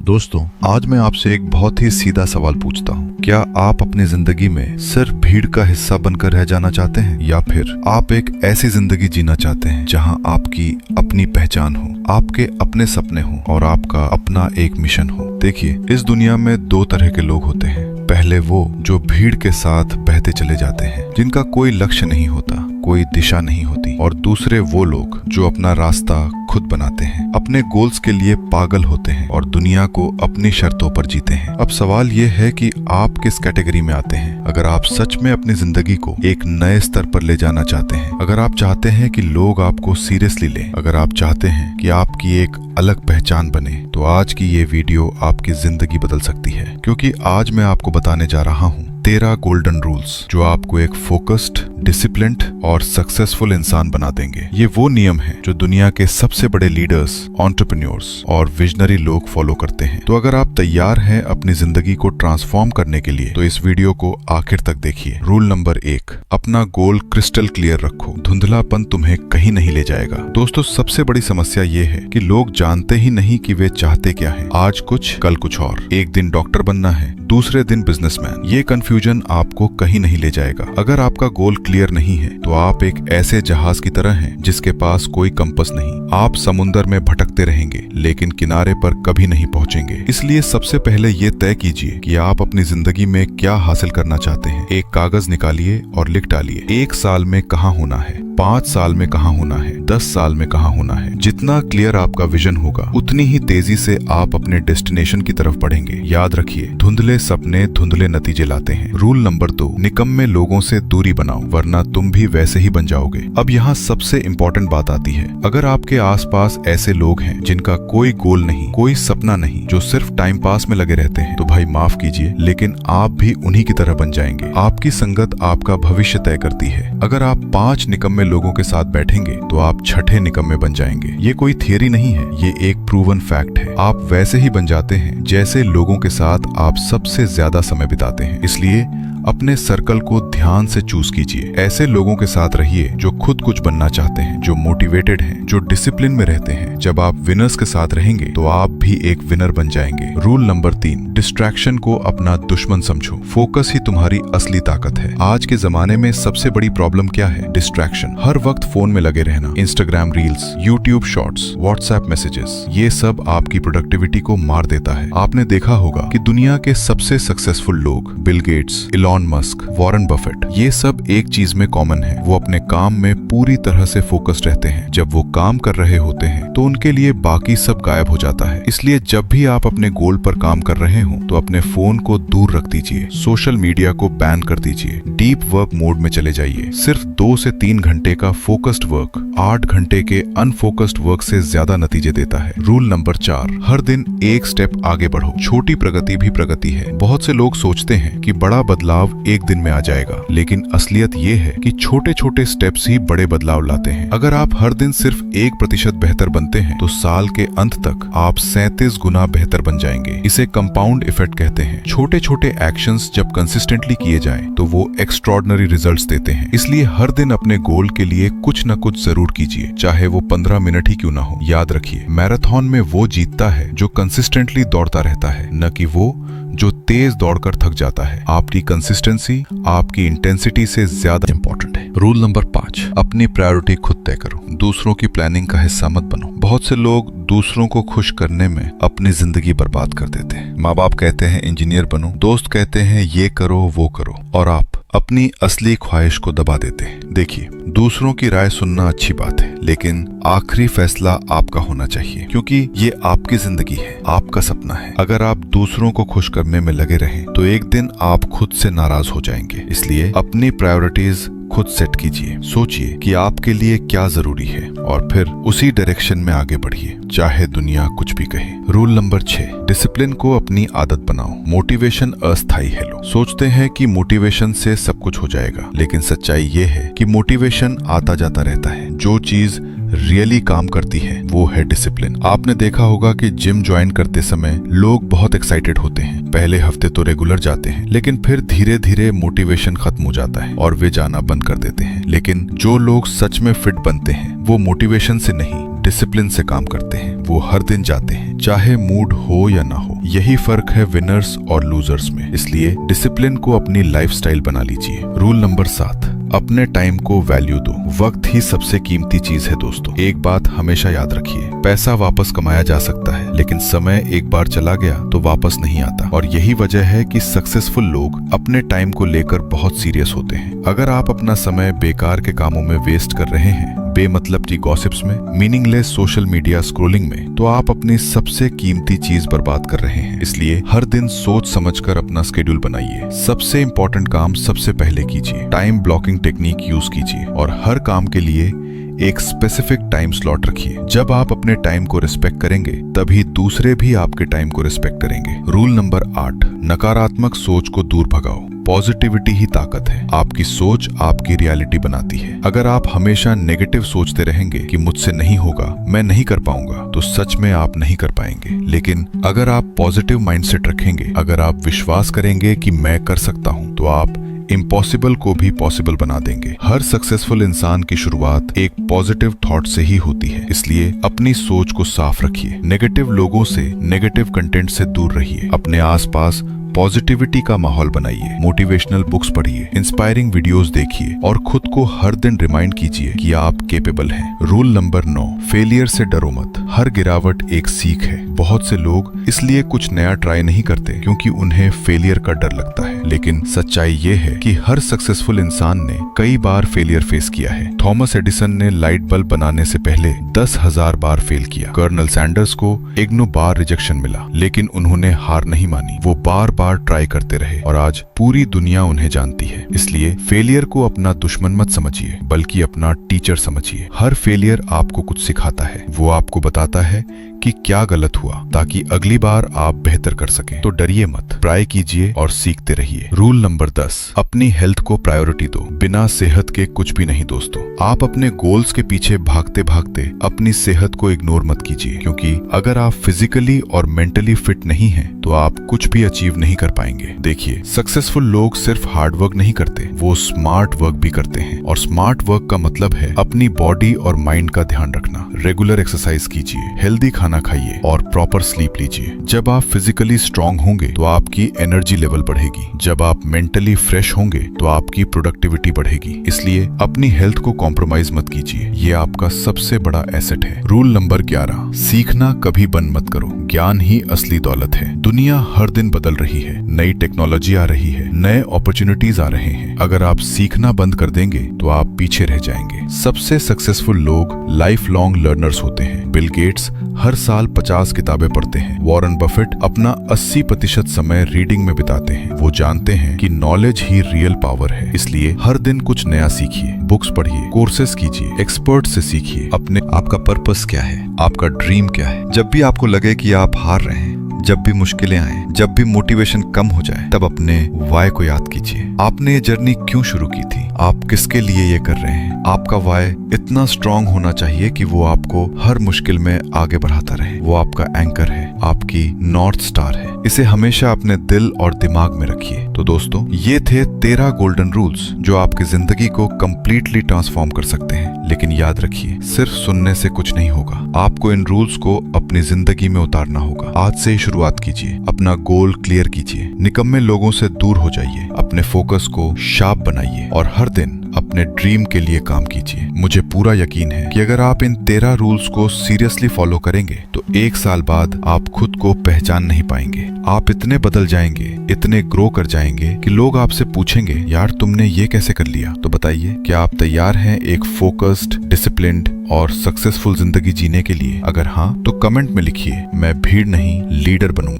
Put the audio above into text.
दोस्तों, आज मैं आपसे एक बहुत ही सीधा सवाल पूछता हूँ। क्या आप अपनी जिंदगी में सिर्फ भीड़ का हिस्सा बनकर रह जाना चाहते हैं, या फिर आप एक ऐसी जिंदगी जीना चाहते हैं जहाँ आपकी अपनी पहचान हो, आपके अपने सपने हो और आपका अपना एक मिशन हो? देखिए, इस दुनिया में दो तरह के लोग होते हैं। पहले वो जो भीड़ के साथ बहते चले जाते हैं, जिनका कोई लक्ष्य नहीं होता, कोई दिशा नहीं होती, और दूसरे वो लोग जो अपना रास्ता खुद बनाते हैं, अपने गोल्स के लिए पागल होते हैं और दुनिया को अपनी शर्तों पर जीते हैं। अब सवाल ये है कि आप किस कैटेगरी में आते हैं। अगर आप सच में अपनी जिंदगी को एक नए स्तर पर ले जाना चाहते हैं, अगर आप चाहते हैं कि लोग आपको सीरियसली लें, अगर आप चाहते हैं कि आपकी एक अलग पहचान बने, तो आज की ये वीडियो आपकी जिंदगी बदल सकती है। क्योंकि आज मैं आपको बताने जा रहा हूँ 13 गोल्डन रूल्स जो आपको एक फोकस्ड, डिसिप्लिन्ड और सक्सेसफुल इंसान बना देंगे। ये वो नियम हैं जो दुनिया के सबसे बड़े लीडर्स, एंटरप्रेन्योर्स और विजनरी लोग फॉलो करते हैं। तो अगर आप तैयार हैं अपनी जिंदगी को ट्रांसफॉर्म करने के लिए, तो इस वीडियो को आखिर तक देखिए। रूल नंबर 1, अपना गोल क्रिस्टल क्लियर रखो। धुंधलापन तुम्हें कहीं नहीं ले जाएगा। दोस्तों, सबसे बड़ी समस्या ये है कि लोग जानते ही नहीं कि वे चाहते क्या है। आज कुछ, कल कुछ और। एक दिन डॉक्टर बनना है, दूसरे दिन बिजनेसमैन। ये कंफ्यूजन आपको कहीं नहीं ले जाएगा। अगर आपका गोल क्लियर नहीं है, तो आप एक ऐसे जहाज की तरह हैं जिसके पास कोई कंपास नहीं। आप समुंदर में भटकते रहेंगे, लेकिन किनारे पर कभी नहीं पहुंचेंगे। इसलिए सबसे पहले ये तय कीजिए कि आप अपनी जिंदगी में क्या हासिल करना चाहते हैं। एक कागज निकालिए और लिख डालिए, 1 साल में कहाँ होना है, 5 साल में कहाँ होना है, 10 साल में कहाँ होना है। जितना क्लियर आपका विजन होगा, उतनी ही तेजी से आप अपने डेस्टिनेशन की तरफ बढ़ेंगे। याद रखिए, धुंधले सपने धुंधले नतीजे लाते हैं। रूल नंबर 2, निकम्मे लोगों से दूरी बनाओ, वरना तुम भी वैसे ही बन जाओगे। अब यहाँ सबसे इम्पोर्टेंट बात आती है। अगर आपके आसपास ऐसे लोग हैं जिनका कोई गोल नहीं, कोई सपना नहीं, जो सिर्फ टाइम पास में लगे रहते हैं, तो भाई माफ कीजिए, लेकिन आप भी उन्हीं की तरह बन जाएंगे। आपकी संगत आपका भविष्य तय करती है। अगर आप 5 निकम्मे लोगों के साथ बैठेंगे, तो आप छठे निकम्मे बन जाएंगे। ये कोई थियरी नहीं है, ये एक प्रूवन फैक्ट है। आप वैसे ही बन जाते हैं जैसे लोगों के साथ आप सबसे ज्यादा समय बिताते हैं। इसलिए अपने सर्कल को ध्यान से चूज कीजिए। ऐसे लोगों के साथ रहिए जो खुद कुछ बनना चाहते हैं, जो मोटिवेटेड हैं, जो डिसिप्लिन में रहते हैं। जब आप विनर्स के साथ रहेंगे, तो आप भी एक विनर बन जाएंगे। रूल नंबर 3, डिस्ट्रैक्शन को अपना दुश्मन समझो। फोकस ही तुम्हारी असली ताकत है। आज के जमाने में सबसे बड़ी प्रॉब्लम क्या है? डिस्ट्रैक्शन। हर वक्त फोन में लगे रहना, Instagram reels, YouTube shorts, WhatsApp messages, ये सब आपकी प्रोडक्टिविटी को मार देता है। आपने देखा होगा कि दुनिया के सबसे सक्सेसफुल लोग, Bill Gates, Elon Musk, Warren Buffett, ये सब एक चीज में कॉमन है। वो अपने काम में पूरी तरह से फोकस्ड रहते हैं। जब वो काम कर रहे होते हैं, तो उनके लिए बाकी सब गायब हो जाता है। इसलिए जब भी आप अपने गोल पर काम कर रहे हो, तो अपने फोन को दूर रख दीजिए, सोशल मीडिया को बैन कर दीजिए, डीप वर्क मोड में चले जाइए। सिर्फ 2 से 3 घंटे का फोकस्ड वर्क 8 घंटे के अनफोकस्ड वर्क से ज्यादा नतीजे देता है। रूल नंबर 4, हर दिन एक स्टेप आगे बढ़ो। छोटी प्रगति भी प्रगति है। बहुत से लोग सोचते हैं कि बड़ा बदलाव एक दिन में आ जाएगा, लेकिन असलियत ये है कि छोटे छोटे स्टेप्स ही बड़े बदलाव लाते हैं। अगर आप हर दिन सिर्फ 1% बेहतर बनते हैं, तो साल के अंत तक आप 37 गुना बेहतर बन जाएंगे। इसे कंपाउंड इफेक्ट कहते हैं। छोटे छोटे एक्शंस जब कंसिस्टेंटली किए जाएं, तो वो एक्स्ट्रॉर्डिनरी रिजल्ट्स देते हैं। इसलिए हर दिन अपने गोल के लिए कुछ न कुछ जरूर कीजिए, चाहे वो 15 मिनट ही क्यों ना हो। याद रखिए, मैराथन में वो जीतता है जो कंसिस्टेंटली दौड़ता रहता है, न कि वो जो तेज दौड़कर थक जाता है। आपकी कंसिस्टेंसी आपकी इंटेंसिटी से ज्यादा इंपॉर्टेंट है। रूल नंबर 5, अपनी प्रायोरिटी खुद तय करो। दूसरों की प्लानिंग का हिस्सा मत बनो। बहुत से लोग दूसरों को खुश करने में अपनी जिंदगी बर्बाद कर देते हैं। माँ बाप कहते हैं इंजीनियर बनो, दोस्त कहते हैं ये करो वो करो, और आप अपनी असली ख्वाहिश को दबा देते हैं। देखिए, दूसरों की राय सुनना अच्छी बात है, लेकिन आखिरी फैसला आपका होना चाहिए, क्योंकि ये आपकी जिंदगी है, आपका सपना है। अगर आप दूसरों को खुश करने में लगे रहें, तो एक दिन आप खुद से नाराज हो जाएंगे। इसलिए अपनी प्रायोरिटीज खुद सेट कीजिए। सोचिए कि आपके लिए क्या जरूरी है, और फिर उसी डायरेक्शन में आगे बढ़िए, चाहे दुनिया कुछ भी कहे। रूल नंबर 6, डिसिप्लिन को अपनी आदत बनाओ। मोटिवेशन अस्थायी है। लोग सोचते हैं कि मोटिवेशन से सब कुछ हो जाएगा, लेकिन सच्चाई ये है कि मोटिवेशन आता जाता रहता है। जो चीज रियली काम करती है, वो है डिसिप्लिन। आपने देखा होगा कि जिम ज्वाइन करते समय लोग बहुत एक्साइटेड होते हैं। पहले हफ्ते तो रेगुलर जाते हैं, लेकिन फिर धीरे धीरे मोटिवेशन खत्म हो जाता है और वे जाना बंद कर देते हैं। लेकिन जो लोग सच में फिट बनते हैं, वो मोटिवेशन से नहीं, डिसिप्लिन से काम करते हैं। वो हर दिन जाते हैं, चाहे मूड हो या ना हो। यही फर्क है विनर्स और लूजर्स में। इसलिए डिसिप्लिन को अपनी लाइफस्टाइल बना लीजिए। रूल नंबर 7, अपने टाइम को वैल्यू दो। वक्त ही सबसे कीमती चीज है दोस्तों। एक बात हमेशा याद रखिए, पैसा वापस कमाया जा सकता है, लेकिन समय एक बार चला गया तो वापस नहीं आता। और यही वजह है कि सक्सेसफुल लोग अपने टाइम को लेकर बहुत सीरियस होते हैं। अगर आप अपना समय बेकार के कामों में वेस्ट कर रहे हैं, बेमतलब की गॉसिप्स में, मीनिंगलेस सोशल मीडिया स्क्रोलिंग में, तो आप अपनी सबसे कीमती चीज बर्बाद कर रहे हैं। इसलिए हर दिन सोच समझकर अपना स्केड्यूल बनाइए। सबसे इंपॉर्टेंट काम सबसे पहले कीजिए। टाइम ब्लॉकिंग टेक्निक यूज कीजिए और हर काम के लिए एक स्पेसिफिक टाइम स्लॉट रखिए। जब आप अपने टाइम को रिस्पेक्ट करेंगे, तभी दूसरे भी आपके टाइम को रिस्पेक्ट करेंगे। रूल नंबर 8, नकारात्मक सोच को दूर भगाओ। पॉजिटिविटी ही ताकत है। आपकी सोच आपकी रियलिटी बनाती है। अगर आप हमेशा नेगेटिव सोचते रहेंगे कि मुझसे नहीं होगा, मैं नहीं कर पाऊंगा, तो सच में आप नहीं कर पाएंगे। लेकिन अगर आप पॉजिटिव माइंडसेट रखेंगे, अगर आप विश्वास करेंगे कि मैं कर सकता हूं, तो आप इम्पॉसिबल को भी पॉसिबल बना देंगे। हर सक्सेसफुल इंसान की शुरुआत एक पॉजिटिव थॉट से ही होती है। इसलिए अपनी सोच को साफ रखिए। नेगेटिव लोगों से, नेगेटिव कंटेंट से दूर रहिए। अपने आसपास पॉजिटिविटी का माहौल बनाइए। मोटिवेशनल बुक्स पढ़िए, इंस्पायरिंग वीडियोस देखिए और खुद को हर दिन रिमाइंड कीजिए कि आप केपेबल हैं। रूल नंबर 9, फेलियर से डरो मत। हर गिरावट एक सीख है। बहुत से लोग इसलिए कुछ नया ट्राई नहीं करते क्योंकि उन्हें फेलियर का डर लगता है, लेकिन सच्चाई ये है कि हर सक्सेसफुल इंसान ने कई बार फेलियर फेस किया है। थॉमस एडिसन ने लाइट बल्ब बनाने से पहले 10,000 बार फेल किया। कर्नल सैंडर्स को इग्नू बार रिजेक्शन मिला, लेकिन उन्होंने हार नहीं मानी। वो बार बार ट्राई करते रहे और आज पूरी दुनिया उन्हें जानती है। इसलिए फेलियर को अपना दुश्मन मत समझिए, बल्कि अपना टीचर समझिए। हर फेलियर आपको कुछ सिखाता है। वो आपको बताता है कि क्या गलत हुआ, ताकि अगली बार आप बेहतर कर सकें। तो डरिए मत, ट्राई कीजिए और सीखते रहिए। रूल नंबर 10, अपनी हेल्थ को प्रायोरिटी दो। बिना सेहत के कुछ भी नहीं दोस्तों। आप अपने गोल्स के पीछे भागते भागते अपनी सेहत को इग्नोर मत कीजिए, क्योंकि अगर आप फिजिकली और मेंटली फिट नहीं हैं, तो आप कुछ भी अचीव नहीं कर पाएंगे। देखिए, सक्सेसफुल लोग सिर्फ हार्ड वर्क नहीं करते, वो स्मार्ट वर्क भी करते हैं। और स्मार्ट वर्क का मतलब है अपनी बॉडी और माइंड का ध्यान रखना। रेगुलर एक्सरसाइज कीजिए, हेल्दी खाना खाइए और प्रॉपर स्लीप लीजिए। जब आप फिजिकली स्ट्रांग होंगे तो आपकी एनर्जी लेवल बढ़ेगी। जब आप मेंटली फ्रेश होंगे तो आपकी प्रोडक्टिविटी बढ़ेगी। इसलिए अपनी हेल्थ को कॉम्प्रोमाइज मत कीजिए, ये आपका सबसे बड़ा एसेट है। रूल नंबर 11, सीखना कभी बंद मत करो। ज्ञान ही असली दौलत है। दुनिया हर दिन बदल रही है, नई टेक्नोलॉजी आ रही है, नए अपॉर्चुनिटीज आ रहे हैं। अगर आप सीखना बंद कर देंगे तो आप पीछे रह जाएंगे। सबसे सक्सेसफुल लोग लाइफ लॉन्ग लर्नर्स होते हैं। बिल गेट्स हर साल 50 किताबें पढ़ते हैं। वॉरेन बफेट अपना 80% समय रीडिंग में बिताते हैं। वो जानते हैं कि नॉलेज ही रियल पावर है। इसलिए हर दिन कुछ नया सीखिए, बुक्स पढ़िए, कोर्सेज कीजिए, एक्सपर्ट से सीखिए। आपका पर्पस क्या है, आपका ड्रीम क्या है। जब भी आपको लगे कि आप हार रहे हैं, जब भी मुश्किलें आए, जब भी मोटिवेशन कम हो जाए, तब अपने वाई को याद कीजिए। आपने ये जर्नी क्यों शुरू की थी, आप किसके लिए ये कर रहे हैं। आपका वाई इतना स्ट्रांग होना चाहिए कि वो आपको हर मुश्किल में आगे बढ़ाता रहे। वो आपका एंकर है, आपकी नॉर्थ स्टार है। इसे हमेशा अपने दिल और दिमाग में रखिए। तो दोस्तों, ये थे 13 गोल्डन रूल्स जो आपकी जिंदगी को कंप्लीटली ट्रांसफॉर्म कर सकते हैं। लेकिन याद रखिए, सिर्फ सुनने से कुछ नहीं होगा। आपको इन रूल्स को अपनी जिंदगी में उतारना होगा। आज से ही शुरुआत कीजिए, अपना गोल क्लियर कीजिए, निकम्मे लोगों से दूर हो जाइए, अपने फोकस को शार्प बनाइए और हर दिन अपने ड्रीम के लिए काम कीजिए। मुझे पूरा यकीन है कि अगर आप इन 13 रूल्स को सीरियसली फॉलो करेंगे तो 1 साल बाद आप खुद को पहचान नहीं पाएंगे। आप इतने बदल जाएंगे, इतने ग्रो कर जाएंगे कि लोग आपसे पूछेंगे, यार तुमने ये कैसे कर लिया। तो बताइए, क्या आप तैयार हैं एक फोकस्ड, डिसिप्लिन्ड और सक्सेसफुल जिंदगी जीने के लिए? अगर हाँ, तो कमेंट में लिखिए, मैं भीड़ नहीं लीडर बनूंगा।